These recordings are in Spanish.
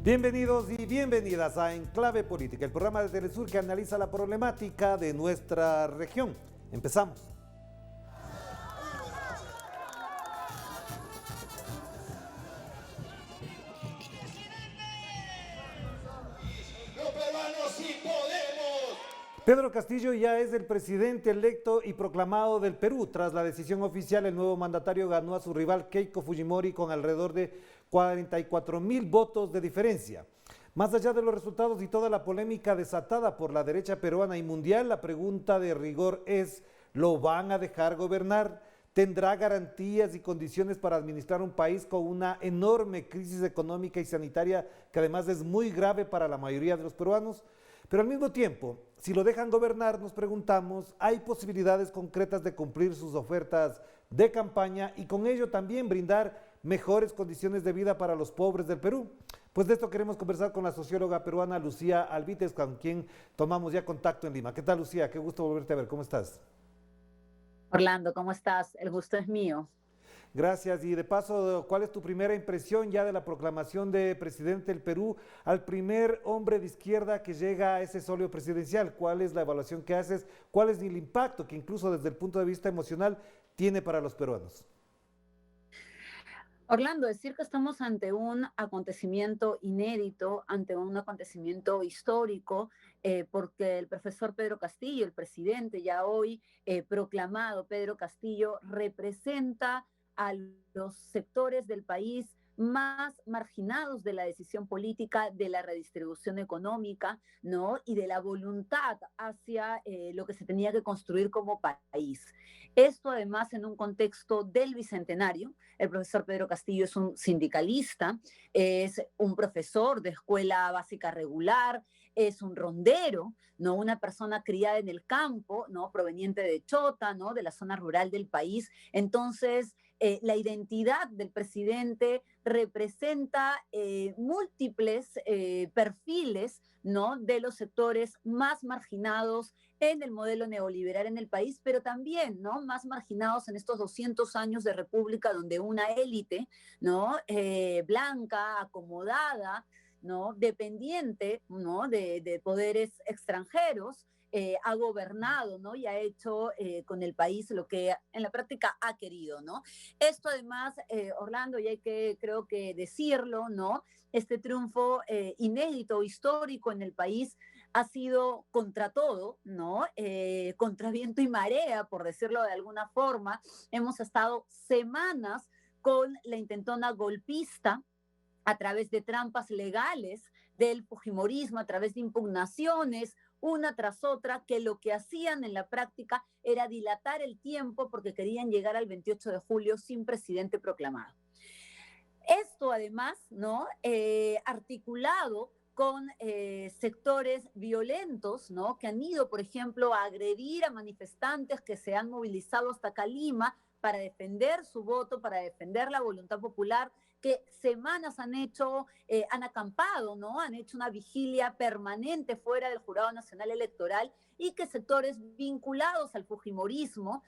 Bienvenidos y bienvenidas a Enclave Política, el programa de Telesur que analiza la problemática de nuestra región. Empezamos. Los peruanos sí podemos. Pedro Castillo ya es el presidente electo y proclamado del Perú. Tras la decisión oficial, el nuevo mandatario ganó a su rival Keiko Fujimori con alrededor de 44,000 votos de diferencia. Más allá de los resultados y toda la polémica desatada por la derecha peruana y mundial, la pregunta de rigor es: ¿lo van a dejar gobernar? ¿Tendrá garantías y condiciones para administrar un país con una enorme crisis económica y sanitaria que además es muy grave para la mayoría de los peruanos? Pero al mismo tiempo, si lo dejan gobernar, nos preguntamos, ¿hay posibilidades concretas de cumplir sus ofertas de campaña y con ello también brindar mejores condiciones de vida para los pobres del Perú? Pues de esto queremos conversar con la socióloga peruana Lucía Albites, con quien tomamos ya contacto en Lima. ¿Qué tal, Lucía? Qué gusto volverte a ver. ¿Cómo estás? Orlando, ¿cómo estás? El gusto es mío. Gracias. Y de paso, ¿cuál es tu primera impresión ya de la proclamación de presidente del Perú al primer hombre de izquierda que llega a ese solio presidencial? ¿Cuál es la evaluación que haces? ¿Cuál es el impacto que incluso desde el punto de vista emocional tiene para los peruanos? Orlando, decir que estamos ante un acontecimiento inédito, ante un acontecimiento histórico, porque el profesor Pedro Castillo, el presidente ya hoy proclamado Pedro Castillo, representa a los sectores del país más marginados de la decisión política, de la redistribución económica, ¿no? Y de la voluntad hacia lo que se tenía que construir como país. Esto además en un contexto del Bicentenario. El profesor Pedro Castillo es un sindicalista, es un profesor de escuela básica regular, es un rondero, ¿no? Una persona criada en el campo, ¿no? Proveniente de Chota, ¿no? De la zona rural del país. Entonces, la identidad del presidente representa múltiples perfiles, ¿no? De los sectores más marginados en el modelo neoliberal en el país, pero también, ¿no? Más marginados en estos 200 años de república donde una élite, ¿no? Blanca, acomodada, ¿no? Dependiente, ¿no? De poderes extranjeros, ha gobernado, ¿no? Y ha hecho con el país lo que en la práctica ha querido, ¿no? Esto además, Orlando, y hay que, creo que decirlo, ¿no? Este triunfo inédito, histórico en el país ha sido contra todo, ¿no? Contra viento y marea, por decirlo de alguna forma. Hemos estado semanas con la intentona golpista a través de trampas legales del fujimorismo, a través de impugnaciones, una tras otra, que lo que hacían en la práctica era dilatar el tiempo porque querían llegar al 28 de julio sin presidente proclamado. Esto además, ¿no? Articulado con sectores violentos, ¿no? Que han ido, por ejemplo, a agredir a manifestantes que se han movilizado hasta Calima para defender su voto, para defender la voluntad popular, que semanas han hecho, han acampado, ¿no? Han hecho una vigilia permanente fuera del Jurado Nacional Electoral y que sectores vinculados al fujimorismo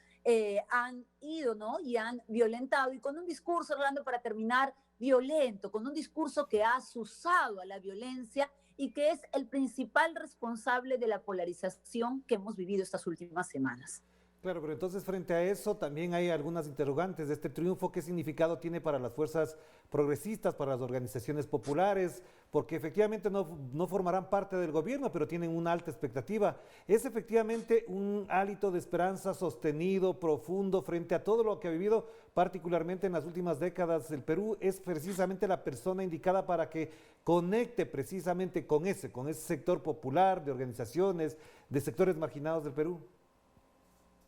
han ido, ¿no? Y han violentado, y con un discurso, Orlando, para terminar, violento, con un discurso que ha asusado a la violencia y que es el principal responsable de la polarización que hemos vivido estas últimas semanas. Claro, pero entonces frente a eso también hay algunas interrogantes de este triunfo. ¿Qué significado tiene para las fuerzas progresistas, para las organizaciones populares? Porque efectivamente no formarán parte del gobierno, pero tienen una alta expectativa. ¿Es efectivamente un hálito de esperanza sostenido, profundo, frente a todo lo que ha vivido, particularmente en las últimas décadas el Perú? ¿Es precisamente la persona indicada para que conecte precisamente con ese sector popular, de organizaciones, de sectores marginados del Perú?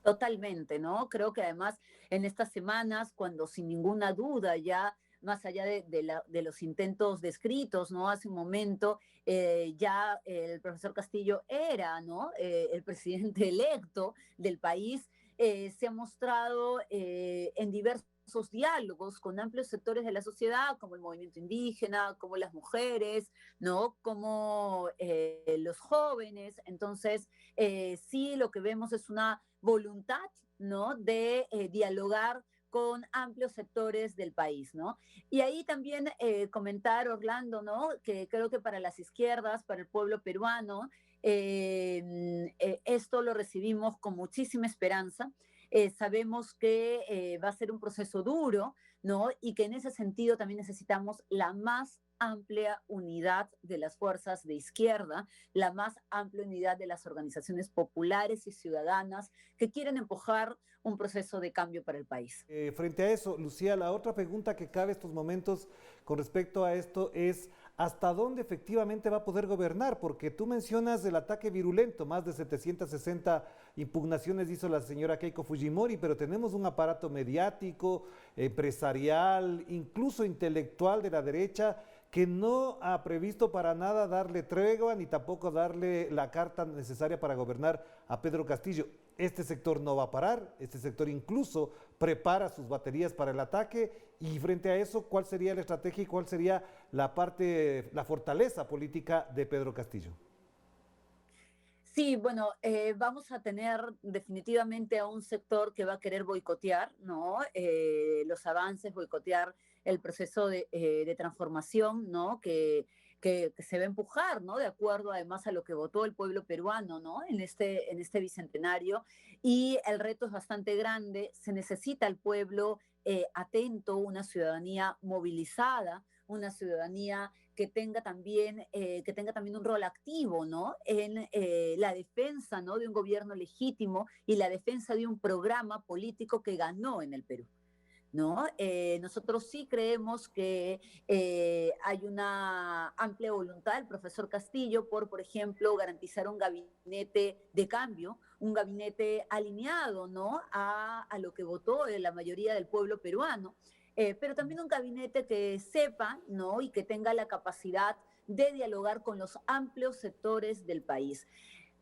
Totalmente, ¿no? Creo que además en estas semanas, cuando sin ninguna duda ya, más allá de los intentos descritos, ¿no? Hace un momento, ya el profesor Castillo era, ¿no? El presidente electo del país, se ha mostrado en diversos diálogos con amplios sectores de la sociedad, como el movimiento indígena, como las mujeres, ¿no? Como los jóvenes. Entonces, sí, lo que vemos es una voluntad, ¿no? De dialogar con amplios sectores del país, ¿no? Y ahí también comentar, Orlando, ¿no? Que creo que para las izquierdas, para el pueblo peruano, esto lo recibimos con muchísima esperanza. Sabemos que va a ser un proceso duro, ¿no? Y que en ese sentido también necesitamos la más amplia unidad de las fuerzas de izquierda, la más amplia unidad de las organizaciones populares y ciudadanas que quieren empujar un proceso de cambio para el país. Frente a eso, Lucía, la otra pregunta que cabe estos momentos con respecto a esto es ¿hasta dónde efectivamente va a poder gobernar? Porque tú mencionas el ataque virulento, más de 760 impugnaciones hizo la señora Keiko Fujimori, pero tenemos un aparato mediático, empresarial, incluso intelectual de la derecha que no ha previsto para nada darle tregua ni tampoco darle la carta necesaria para gobernar a Pedro Castillo. Este sector no va a parar, este sector incluso prepara sus baterías para el ataque y frente a eso, ¿cuál sería la estrategia y cuál sería la fortaleza política de Pedro Castillo? Sí, bueno, vamos a tener definitivamente a un sector que va a querer boicotear, ¿no? Los avances, boicotear el proceso de transformación, ¿no? Que se va a empujar, ¿no? De acuerdo además a lo que votó el pueblo peruano, ¿no? En este bicentenario. Y el reto es bastante grande. Se necesita al pueblo atento, una ciudadanía movilizada, una ciudadanía que tenga también un rol activo, ¿no? En la defensa, ¿no? De un gobierno legítimo y la defensa de un programa político que ganó en el Perú. ¿No? Nosotros sí creemos que hay una amplia voluntad del profesor Castillo por ejemplo, garantizar un gabinete de cambio, un gabinete alineado, ¿no? A lo que votó la mayoría del pueblo peruano, pero también un gabinete que sepa, ¿no? Y que tenga la capacidad de dialogar con los amplios sectores del país.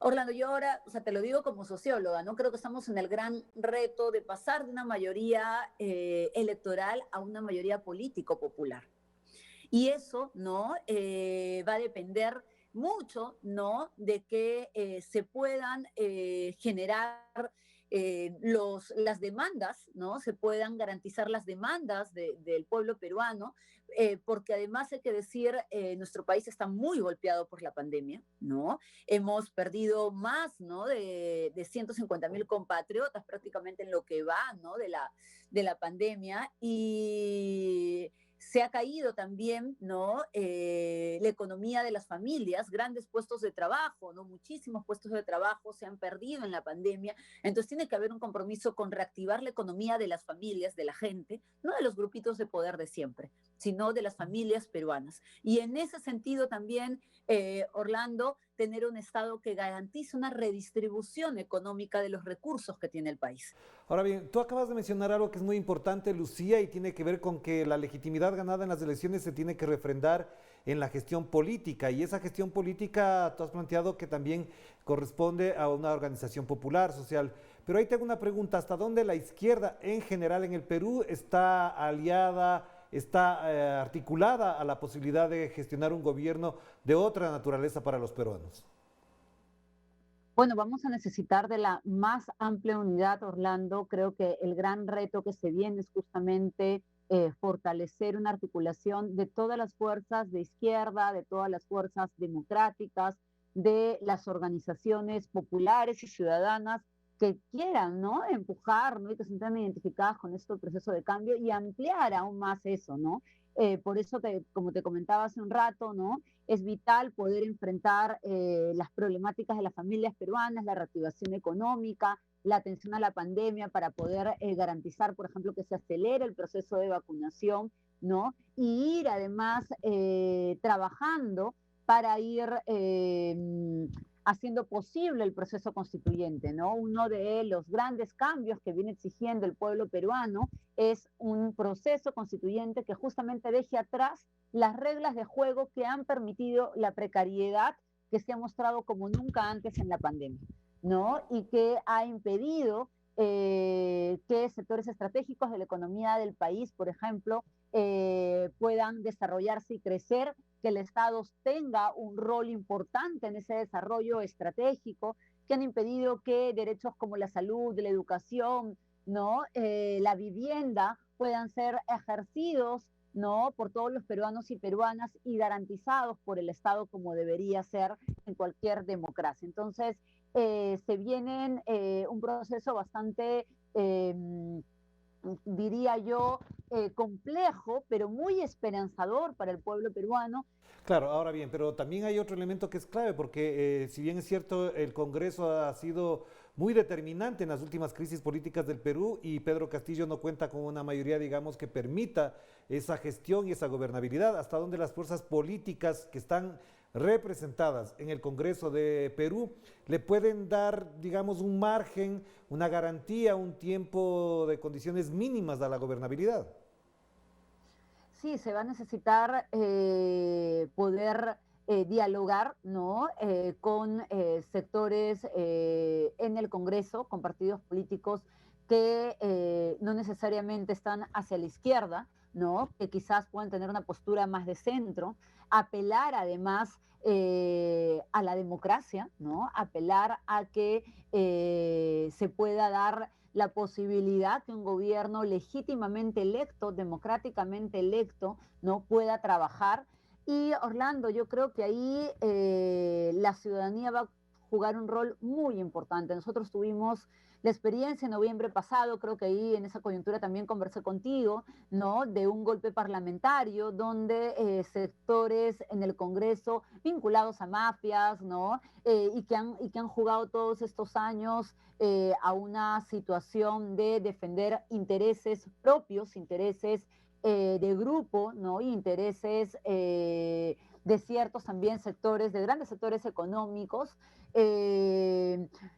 Orlando, yo ahora, o sea, te lo digo como socióloga, ¿no? Creo que estamos en el gran reto de pasar de una mayoría electoral a una mayoría político-popular. Y eso, ¿no? Va a depender mucho, ¿no? De que se puedan generar las demandas, ¿no? Se puedan garantizar las demandas del pueblo peruano, porque además hay que decir, nuestro país está muy golpeado por la pandemia, ¿no? Hemos perdido más, ¿no? De 150.000 compatriotas prácticamente en lo que va, ¿no? De la pandemia y se ha caído también, ¿no? La economía de las familias, grandes puestos de trabajo, ¿no? Muchísimos puestos de trabajo se han perdido en la pandemia. Entonces tiene que haber un compromiso con reactivar la economía de las familias, de la gente, no de los grupitos de poder de siempre, sino de las familias peruanas. Y en ese sentido también, Orlando, tener un Estado que garantice una redistribución económica de los recursos que tiene el país. Ahora bien, tú acabas de mencionar algo que es muy importante, Lucía, y tiene que ver con que la legitimidad ganada en las elecciones se tiene que refrendar en la gestión política, y esa gestión política tú has planteado que también corresponde a una organización popular, social. Pero ahí tengo una pregunta, ¿hasta dónde la izquierda en general en el Perú está aliada, está articulada a la posibilidad de gestionar un gobierno de otra naturaleza para los peruanos? Bueno, vamos a necesitar de la más amplia unidad, Orlando. Creo que el gran reto que se viene es justamente fortalecer una articulación de todas las fuerzas de izquierda, de todas las fuerzas democráticas, de las organizaciones populares y ciudadanas que quieran, ¿no? Empujar, ¿no? Y que se sientan identificadas con este proceso de cambio y ampliar aún más eso, ¿no? Por eso, como te comentaba hace un rato, ¿no? Es vital poder enfrentar las problemáticas de las familias peruanas, la reactivación económica, la atención a la pandemia para poder garantizar, por ejemplo, que se acelere el proceso de vacunación, ¿no? Y ir además trabajando para ir haciendo posible el proceso constituyente, ¿no? Uno de los grandes cambios que viene exigiendo el pueblo peruano es un proceso constituyente que justamente deje atrás las reglas de juego que han permitido la precariedad que se ha mostrado como nunca antes en la pandemia, ¿no? Y que ha impedido que sectores estratégicos de la economía del país, por ejemplo, puedan desarrollarse y crecer, que el Estado tenga un rol importante en ese desarrollo estratégico, que han impedido que derechos como la salud, la educación, ¿no? La vivienda puedan ser ejercidos, ¿no? Por todos los peruanos y peruanas y garantizados por el Estado como debería ser en cualquier democracia. Entonces, se viene un proceso bastante, diría yo, complejo, pero muy esperanzador para el pueblo peruano. Claro, ahora bien, pero también hay otro elemento que es clave, porque si bien es cierto, el Congreso ha sido muy determinante en las últimas crisis políticas del Perú y Pedro Castillo no cuenta con una mayoría, digamos, que permita esa gestión y esa gobernabilidad, hasta donde las fuerzas políticas que están representadas en el Congreso de Perú le pueden dar, digamos, un margen, una garantía, un tiempo de condiciones mínimas a la gobernabilidad. Sí, se va a necesitar poder dialogar, ¿no? Con sectores en el Congreso, con partidos políticos que no necesariamente están hacia la izquierda, ¿no? Que quizás puedan tener una postura más de centro, apelar además a la democracia, ¿no? Apelar a que se pueda dar la posibilidad que un gobierno legítimamente electo, democráticamente electo, no pueda trabajar. Y Orlando, yo creo que ahí la ciudadanía va a jugar un rol muy importante. Nosotros tuvimos la experiencia en noviembre pasado, creo que ahí en esa coyuntura también conversé contigo, ¿no? De un golpe parlamentario donde sectores en el Congreso vinculados a mafias, ¿no? Y que han jugado todos estos años a una situación de defender intereses propios, intereses de grupo, ¿no? Y intereses de ciertos también sectores, de grandes sectores económicos,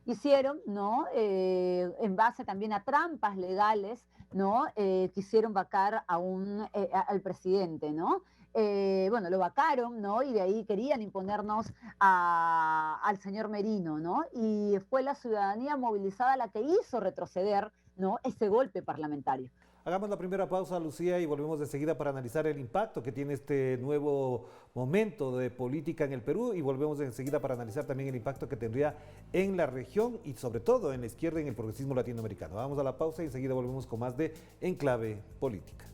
hicieron, ¿no? En base también a trampas legales, ¿no? Quisieron vacar al presidente, ¿no? Bueno, lo vacaron, ¿no? Y de ahí querían imponernos al señor Merino, ¿no? Y fue la ciudadanía movilizada la que hizo retroceder, ¿no? Ese golpe parlamentario. Hagamos la primera pausa, Lucía, y volvemos enseguida para analizar el impacto que tiene este nuevo momento de política en el Perú y volvemos enseguida para analizar también el impacto que tendría en la región y sobre todo en la izquierda y en el progresismo latinoamericano. Vamos a la pausa y enseguida volvemos con más de Enclave Política.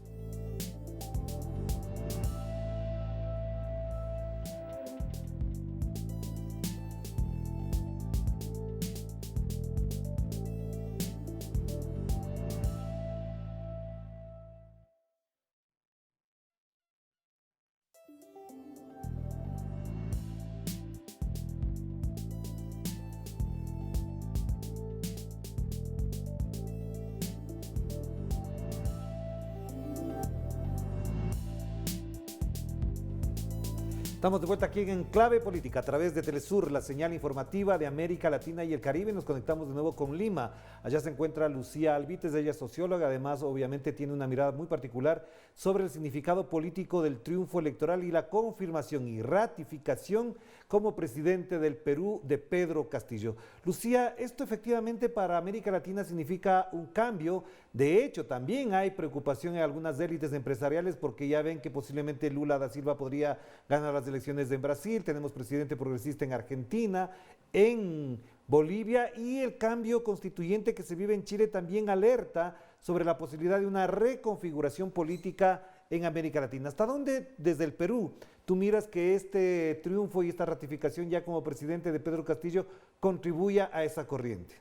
Estamos de vuelta aquí en Clave Política a través de Telesur, la señal informativa de América Latina y el Caribe. Nos conectamos de nuevo con Lima. Allá se encuentra Lucía Albites, ella es socióloga, además obviamente tiene una mirada muy particular sobre el significado político del triunfo electoral y la confirmación y ratificación como presidente del Perú de Pedro Castillo. Lucía, esto efectivamente para América Latina significa un cambio. De hecho, también hay preocupación en algunas élites empresariales porque ya ven que posiblemente Lula da Silva podría ganar las elecciones en Brasil, tenemos presidente progresista en Argentina, en Bolivia y el cambio constituyente que se vive en Chile también alerta sobre la posibilidad de una reconfiguración política en América Latina. ¿Hasta dónde desde el Perú tú miras que este triunfo y esta ratificación ya como presidente de Pedro Castillo contribuya a esa corriente?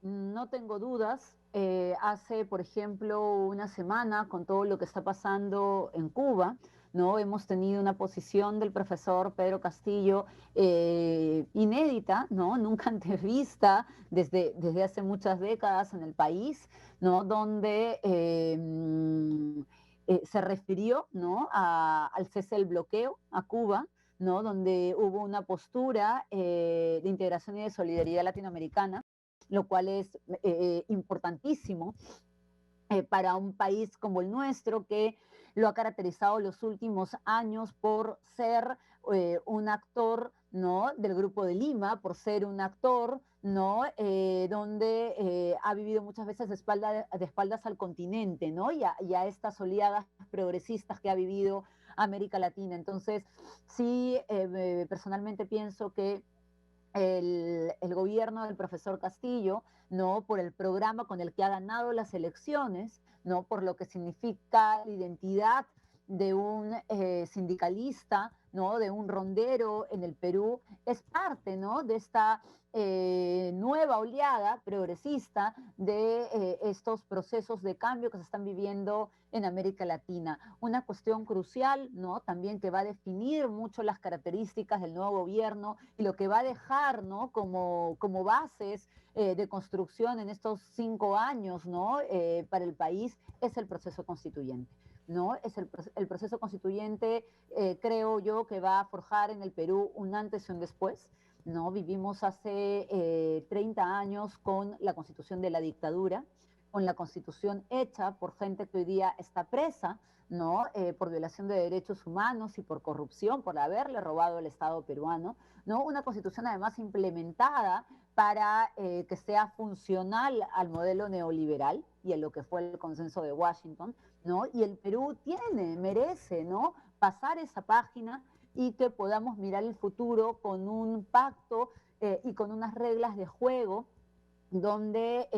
No tengo dudas. Hace, por ejemplo, una semana, con todo lo que está pasando en Cuba, ¿no? Hemos tenido una posición del profesor Pedro Castillo inédita, ¿no? Nunca antes vista desde hace muchas décadas en el país, ¿no? Donde se refirió, ¿no? Al cese del bloqueo a Cuba, ¿no? Donde hubo una postura de integración y de solidaridad latinoamericana, lo cual es importantísimo para un país como el nuestro, que lo ha caracterizado los últimos años por ser un actor, ¿no? Del Grupo de Lima, por ser un actor, ¿no? Donde ha vivido muchas veces de espaldas al continente, ¿no? Y a estas oleadas progresistas que ha vivido América Latina. Entonces, sí, personalmente pienso que el gobierno del profesor Castillo, ¿no? Por el programa con el que ha ganado las elecciones, ¿no? Por lo que significa la identidad de un sindicalista, ¿no? De un rondero en el Perú, es parte, ¿no? De esta nueva oleada progresista de estos procesos de cambio que se están viviendo en América Latina. Una cuestión crucial, ¿no? También que va a definir mucho las características del nuevo gobierno y lo que va a dejar, ¿no? Como bases de construcción en estos 5 años, ¿no? Para el país es el proceso constituyente. ¿No? Es el proceso constituyente, creo yo, que va a forjar en el Perú un antes y un después. ¿No? Vivimos hace 30 años con la constitución de la dictadura, con la constitución hecha por gente que hoy día está presa, ¿no? Por violación de derechos humanos y por corrupción, por haberle robado al Estado peruano, ¿no? Una constitución además implementada para que sea funcional al modelo neoliberal y a lo que fue el consenso de Washington, ¿no? Y el Perú merece, ¿no? Pasar esa página y que podamos mirar el futuro con un pacto y con unas reglas de juego donde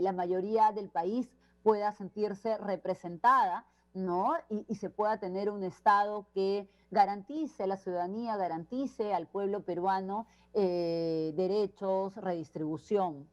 la mayoría del país pueda sentirse representada, ¿no? Y se pueda tener un Estado que garantice a la ciudadanía, garantice al pueblo peruano derechos, redistribución.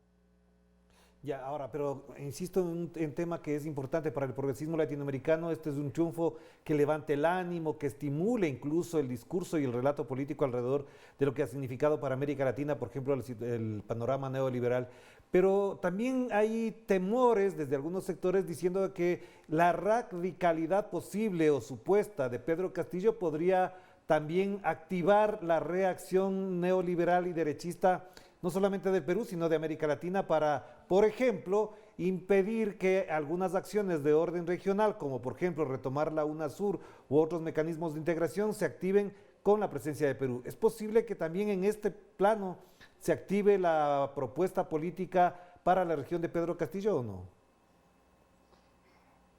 Ya, ahora, pero insisto en tema que es importante para el progresismo latinoamericano. Este es un triunfo que levante el ánimo, que estimule incluso el discurso y el relato político alrededor de lo que ha significado para América Latina, por ejemplo, el panorama neoliberal. Pero también hay temores desde algunos sectores diciendo que la radicalidad posible o supuesta de Pedro Castillo podría también activar la reacción neoliberal y derechista no solamente del Perú, sino de América Latina para, por ejemplo, impedir que algunas acciones de orden regional, como por ejemplo retomar la UNASUR u otros mecanismos de integración, se activen con la presencia de Perú. ¿Es posible que también en este plano se active la propuesta política para la región de Pedro Castillo o no?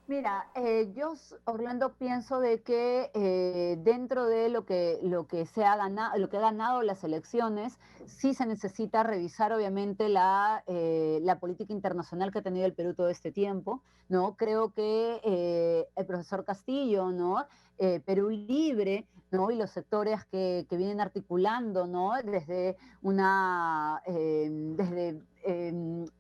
Mira, yo, Orlando, pienso de que dentro de lo que se ha ganado, lo que ha ganado las elecciones, sí se necesita revisar, obviamente, la política internacional que ha tenido el Perú todo este tiempo, ¿no? Creo que el profesor Castillo, ¿no? Perú Libre, ¿no? Y los sectores que vienen articulando, ¿no? Desde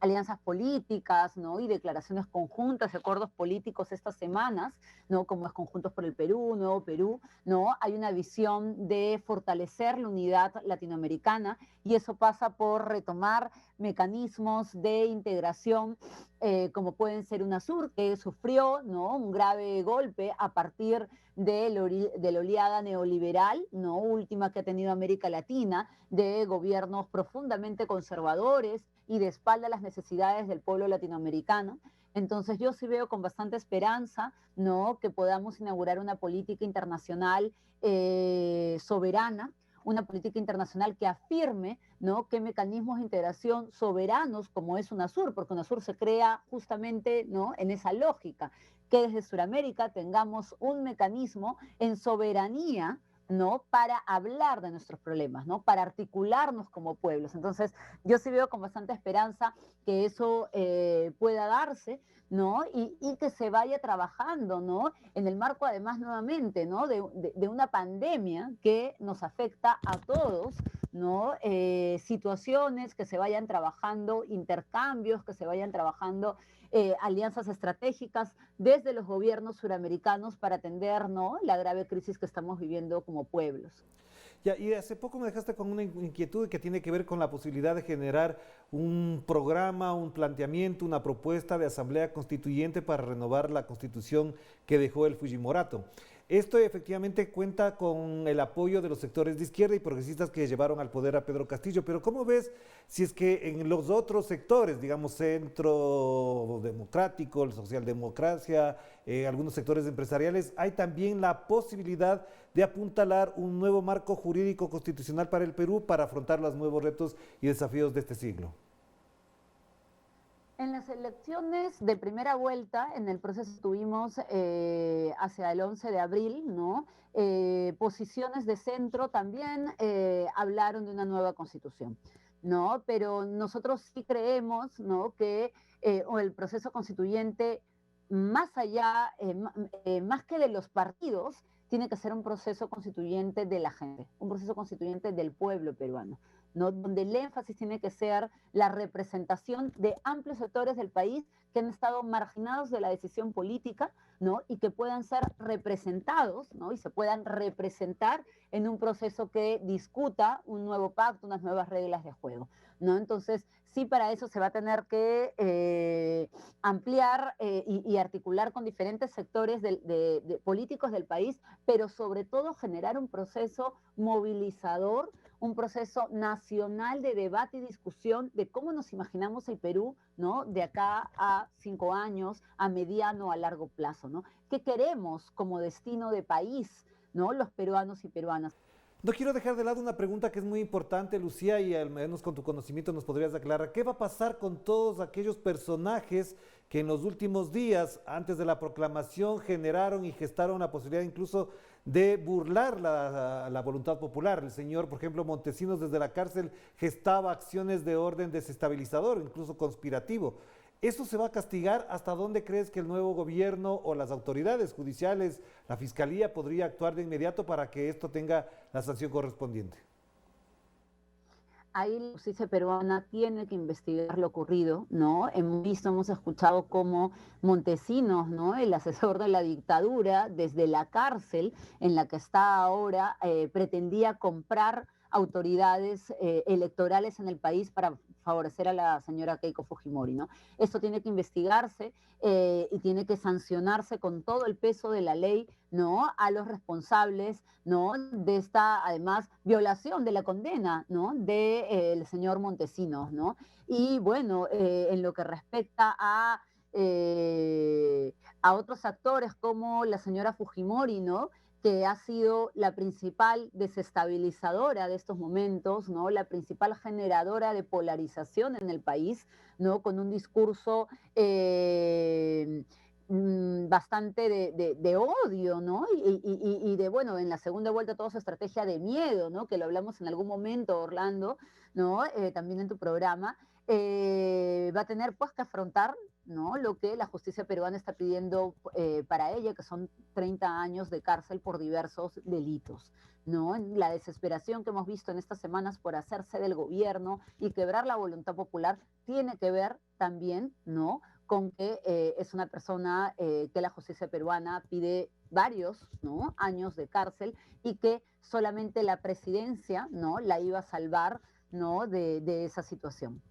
alianzas políticas, ¿no? Y declaraciones conjuntas, acuerdos políticos estas semanas, ¿no? Como es Conjuntos por el Perú, Nuevo Perú, ¿no? Hay una visión de fortalecer la unidad latinoamericana y eso pasa por retomar mecanismos de integración como pueden ser UNASUR, que sufrió, ¿no? Un grave golpe a partir de la oleada neoliberal, ¿no? Última que ha tenido América Latina, de gobiernos profundamente conservadores y de espalda a las necesidades del pueblo latinoamericano. Entonces yo sí veo con bastante esperanza, ¿no? Que podamos inaugurar una política internacional soberana, una política internacional que afirme, ¿no? Qué mecanismos de integración soberanos como es UNASUR, porque UNASUR se crea justamente, ¿no? En esa lógica, que desde Sudamérica tengamos un mecanismo en soberanía, ¿no? Para hablar de nuestros problemas, ¿no? Para articularnos como pueblos. Entonces, yo sí veo con bastante esperanza que eso pueda darse, ¿no? Y que se vaya trabajando, ¿no? En el marco, además, nuevamente, ¿no? De una pandemia que nos afecta a todos, ¿no? Situaciones que se vayan trabajando, intercambios que se vayan trabajando, alianzas estratégicas desde los gobiernos suramericanos para atender, ¿no? La grave crisis que estamos viviendo como pueblos. Ya, y hace poco me dejaste con una inquietud que tiene que ver con la posibilidad de generar un programa, un planteamiento, una propuesta de asamblea constituyente para renovar la constitución que dejó el Fujimorato. Esto efectivamente cuenta con el apoyo de los sectores de izquierda y progresistas que llevaron al poder a Pedro Castillo, pero ¿cómo ves si es que en los otros sectores, digamos centro democrático, la socialdemocracia, algunos sectores empresariales, hay también la posibilidad de apuntalar un nuevo marco jurídico constitucional para el Perú para afrontar los nuevos retos y desafíos de este siglo? En las elecciones de primera vuelta, en el proceso tuvimos hacia el 11 de abril, ¿no? posiciones de centro también hablaron de una nueva constitución, ¿no? Pero nosotros sí creemos, ¿no?, que el proceso constituyente, más allá, más que de los partidos, tiene que ser un proceso constituyente de la gente, un proceso constituyente del pueblo peruano, ¿no?, donde el énfasis tiene que ser la representación de amplios sectores del país que han estado marginados de la decisión política, ¿no?, y que puedan ser representados, ¿no?, y se puedan representar en un proceso que discuta un nuevo pacto, unas nuevas reglas de juego, ¿no? Entonces, sí, para eso se va a tener que ampliar y articular con diferentes sectores de políticos del país, pero sobre todo generar un proceso movilizador, un proceso nacional de debate y discusión de cómo nos imaginamos el Perú, ¿no?, de acá a 5 años, a mediano, a largo plazo, ¿no? ¿Qué queremos como destino de país, ¿no?, los peruanos y peruanas? No quiero dejar de lado una pregunta que es muy importante, Lucía, y al menos con tu conocimiento nos podrías aclarar. ¿Qué va a pasar con todos aquellos personajes que en los últimos días, antes de la proclamación, generaron y gestaron la posibilidad incluso de burlar la voluntad popular? El señor, por ejemplo, Montesinos, desde la cárcel gestaba acciones de orden desestabilizador, incluso conspirativo. ¿Eso se va a castigar? ¿Hasta dónde crees que el nuevo gobierno o las autoridades judiciales, la fiscalía, podría actuar de inmediato para que esto tenga la sanción correspondiente? Ahí la justicia peruana tiene que investigar lo ocurrido, ¿no? Hemos visto, hemos escuchado cómo Montesinos, ¿no?, el asesor de la dictadura, desde la cárcel en la que está ahora, pretendía comprar autoridades electorales en el país para favorecer a la señora Keiko Fujimori, ¿no? Esto tiene que investigarse y tiene que sancionarse con todo el peso de la ley, ¿no?, a los responsables, ¿no?, de esta, además, violación de la condena, ¿no?, del señor Montesinos, ¿no? Y bueno, en lo que respecta a otros actores como la señora Fujimori, ¿no?, que ha sido la principal desestabilizadora de estos momentos, ¿no?, la principal generadora de polarización en el país, ¿no?, con un discurso bastante de odio, ¿no? Y de, bueno, en la segunda vuelta toda su estrategia de miedo, ¿no?, que lo hablamos en algún momento, Orlando, ¿no?, también en tu programa, va a tener pues que afrontar, ¿no?, lo que la justicia peruana está pidiendo para ella, que son 30 años de cárcel por diversos delitos, ¿no? La desesperación que hemos visto en estas semanas por hacerse del gobierno y quebrar la voluntad popular tiene que ver también, ¿no?, con que es una persona que la justicia peruana pide varios, ¿no?, años de cárcel y que solamente la presidencia, ¿no?, la iba a salvar, ¿no?, de esa situación.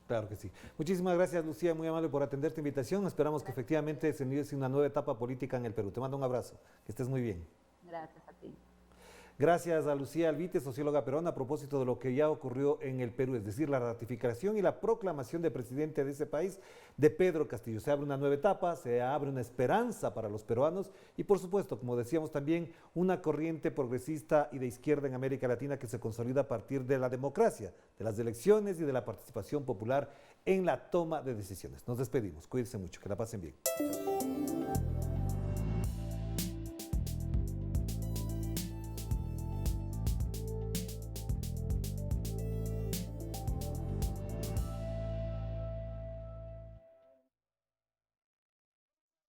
Claro que sí. Muchísimas gracias, Lucía, muy amable por atender esta invitación. Esperamos que efectivamente se inicie una nueva etapa política en el Perú. Te mando un abrazo, que estés muy bien. Gracias a ti. Gracias a Lucía Alvite, socióloga peruana, a propósito de lo que ya ocurrió en el Perú, es decir, la ratificación y la proclamación de presidente de ese país, de Pedro Castillo. Se abre una nueva etapa, se abre una esperanza para los peruanos y, por supuesto, como decíamos también, una corriente progresista y de izquierda en América Latina que se consolida a partir de la democracia, de las elecciones y de la participación popular en la toma de decisiones. Nos despedimos, cuídense mucho, que la pasen bien. Chao.